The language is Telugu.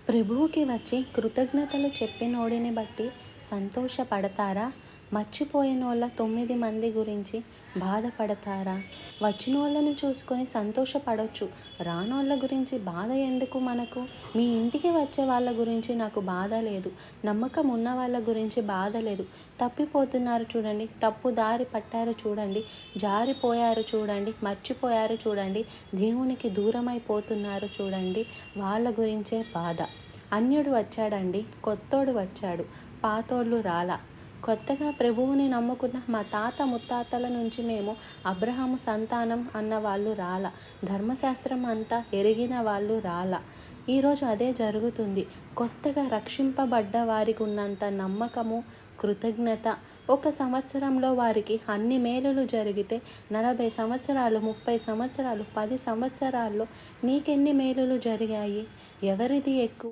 ప్రభువుకి వచ్చి కృతజ్ఞతలు చెప్పినోడిని బట్టి సంతోషపడతారా? మర్చిపోయినోళ్ళ 9 మంది గురించి బాధపడతారా? వచ్చినోళ్ళని చూసుకొని సంతోషపడొచ్చు. రానోళ్ళ గురించి బాధ ఎందుకు మనకు? మీ ఇంటికి వచ్చే వాళ్ళ గురించి నాకు బాధ లేదు. నమ్మకం ఉన్న వాళ్ళ గురించి బాధ లేదు. తప్పిపోతున్నారు చూడండి, తప్పు దారి పట్టారు చూడండి, జారిపోయారు చూడండి, మర్చిపోయారు చూడండి, దేవునికి దూరమైపోతున్నారు చూడండి, వాళ్ళ గురించే బాధ. అన్యుడు వచ్చాడండి, కొత్తోడు వచ్చాడు, పాతోళ్ళు రాలా. కొత్తగా ప్రభువుని నమ్ముకున్న మా తాత ముత్తాతల నుంచి మేము అబ్రహాము సంతానం అన్న వాళ్ళు రాలా. ధర్మశాస్త్రం అంతా ఎరిగిన వాళ్ళు రాలా. ఈరోజు అదే జరుగుతుంది. కొత్తగా రక్షింపబడ్డ వారికి ఉన్నంత నమ్మకము, కృతజ్ఞత ఒక సంవత్సరంలో వారికి అన్ని మేలులు జరిగితే 40 సంవత్సరాలు, 30 సంవత్సరాలు, 10 సంవత్సరాల్లో నీకెన్ని మేలులు జరిగాయి? ఎవరిది ఎక్కువ?